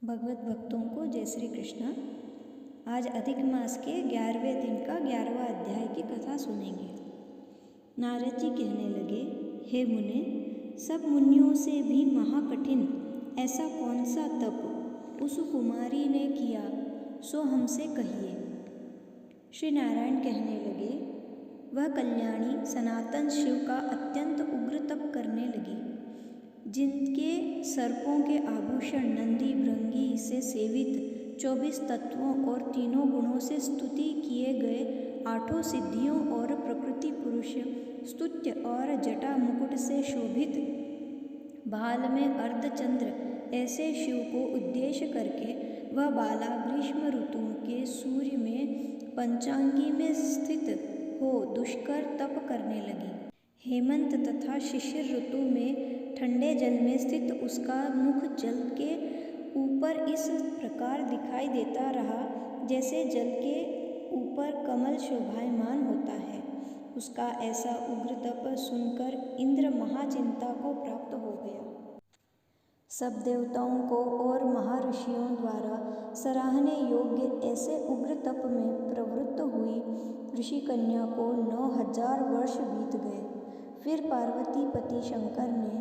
भगवत भक्तों को जय श्री कृष्ण। आज अधिक मास के 11वें दिन का 11वां अध्याय की कथा सुनेंगे। नारद जी कहने लगे, हे मुने, सब मुनियों से भी महाकठिन ऐसा कौन सा तप उस कुमारी ने किया, सो हमसे कहिए। श्री नारायण कहने लगे, वह कल्याणी सनातन शिव का अत्यंत उग्र तप करने लगी, जिनके सर्पों के आभूषण नंदी भृंगी से सेवित 24 तत्वों और तीनों गुणों से स्तुति किए गए 8 सिद्धियों और प्रकृति पुरुष स्तुत्य और जटा मुकुट से शोभित भाल में अर्धचंद्र ऐसे शिव को उद्देश्य करके वह बाला ग्रीष्म ऋतु के सूर्य में पंचांगी में स्थित हो दुष्कर तप करने लगी। हेमंत तथा शिशिर ऋतु में ठंडे जल में स्थित उसका मुख जल के ऊपर इस प्रकार दिखाई देता रहा जैसे जल के ऊपर कमल शोभायमान होता है। उसका ऐसा उग्र तप सुनकर इंद्र महाचिंता को प्राप्त हो गया। सब देवताओं को और महर्षियों द्वारा सराहने योग्य ऐसे उग्र तप में प्रवृत्त हुई ऋषि कन्या को 9000 वर्ष बीत गए। फिर पार्वती पति शंकर ने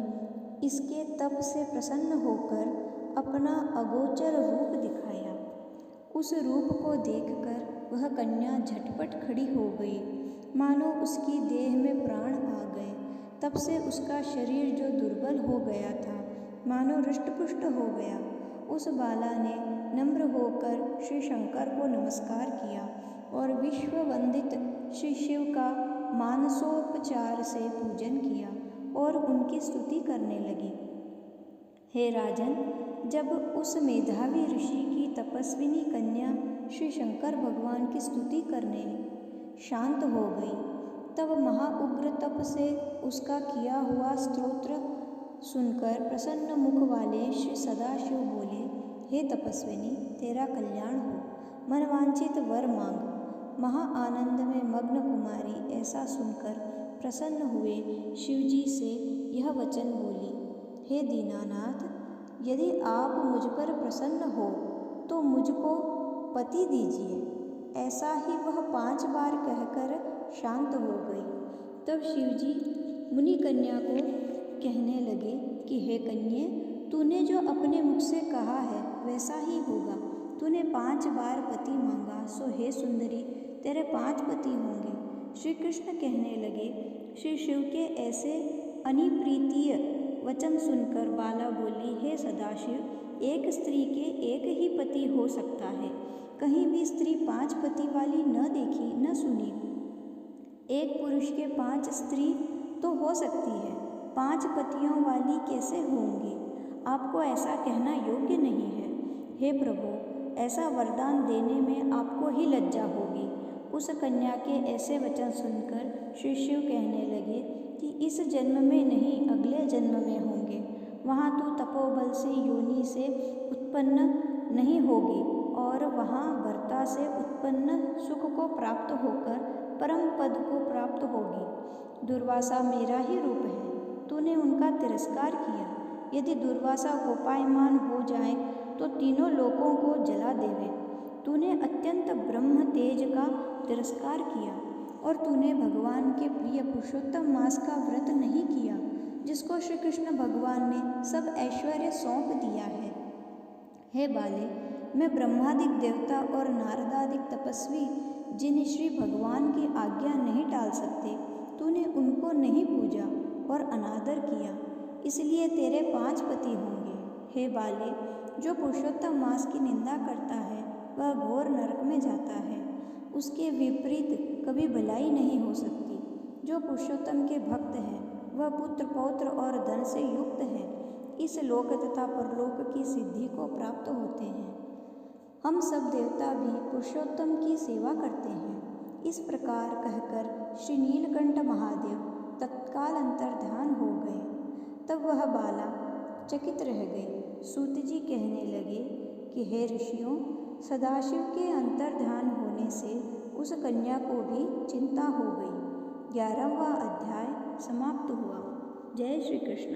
इसके तप से प्रसन्न होकर अपना अगोचर रूप दिखाया। उस रूप को देखकर वह कन्या झटपट खड़ी हो गई, मानो उसकी देह में प्राण आ गए। तब से उसका शरीर जो दुर्बल हो गया था, मानो रुष्टपुष्ट हो गया। उस बाला ने नम्र होकर श्री शंकर को नमस्कार किया और विश्व वंदित श्री शिव का मानसोपचार से पूजन किया और उनकी स्तुति करने लगी। हे राजन, जब उस मेधावी ऋषि की तपस्विनी कन्या श्री शंकर भगवान की स्तुति करने शांत हो गई, तब महाउग्र तप से उसका किया हुआ स्तोत्र सुनकर प्रसन्न मुख वाले श्री सदाशिव बोले, हे तपस्विनी, तेरा कल्याण हो, मनवांछित वर मांग। महाआनंद में मग्न कुमारी ऐसा सुनकर प्रसन्न हुए शिवजी से यह वचन बोली, हे दीनानाथ, यदि आप मुझ पर प्रसन्न हो तो मुझको पति दीजिए। ऐसा ही वह 5 बार कहकर शांत हो गई। तब शिवजी मुनि कन्या को कहने लगे कि हे कन्ये, तूने जो अपने मुख से कहा है वैसा ही होगा। तूने 5 बार पति मांगा, सो हे सुंदरी, तेरे 5 पति होंगे। श्री कृष्ण कहने लगे, श्री शिव के ऐसे अनिप्रीतीय वचन सुनकर बाला बोली, हे सदाशिव, एक स्त्री के एक ही पति हो सकता है। कहीं भी स्त्री 5 पति वाली न देखी न सुनी। एक पुरुष के 5 स्त्री तो हो सकती है, 5 पतियों वाली कैसे होंगी? आपको ऐसा कहना योग्य नहीं है। हे प्रभु, ऐसा वरदान देने में आपको ही लज्जा होगी। उस कन्या के ऐसे वचन सुनकर श्री शिव कहने लगे कि इस जन्म में नहीं, अगले जन्म में होंगे। वहाँ तू तपोबल से योनि से उत्पन्न नहीं होगी और वहाँ वर्ता से उत्पन्न सुख को प्राप्त होकर परम पद को प्राप्त होगी। दुर्वासा मेरा ही रूप है, तूने उनका तिरस्कार किया। यदि दुर्वासा कोपायमान हो जाए तो तीनों लोकों को जला देवे। तूने अत्यंत ब्रह्म तेज का तिरस्कार किया और तूने भगवान के प्रिय पुरुषोत्तम मास का व्रत नहीं किया, जिसको श्री कृष्ण भगवान ने सब ऐश्वर्य सौंप दिया है। हे बाले, मैं ब्रह्मादिक देवता और नारदादिक तपस्वी जिन श्री भगवान की आज्ञा नहीं टाल सकते, तूने उनको नहीं पूजा और अनादर किया, इसलिए तेरे 5 पति होंगे। हे बाले, जो पुरुषोत्तम मास की निंदा करता है वह घोर नरक में जाता है। उसके विपरीत कभी भलाई नहीं हो सकती। जो पुरुषोत्तम के भक्त हैं वह पुत्र पौत्र और धन से युक्त है, इस लोक तथा परलोक की सिद्धि को प्राप्त होते हैं। हम सब देवता भी पुरुषोत्तम की सेवा करते हैं। इस प्रकार कहकर श्री नीलकंठ महादेव तत्काल अंतर्ध्यान हो गए। तब वह बाला चकित रह गई। सूत जी कहने लगे कि हे ऋषियों, सदाशिव के अंतर्ध्यान होने से उस कन्या को भी चिंता हो गई। 11वां अध्याय समाप्त हुआ। जय श्री कृष्ण।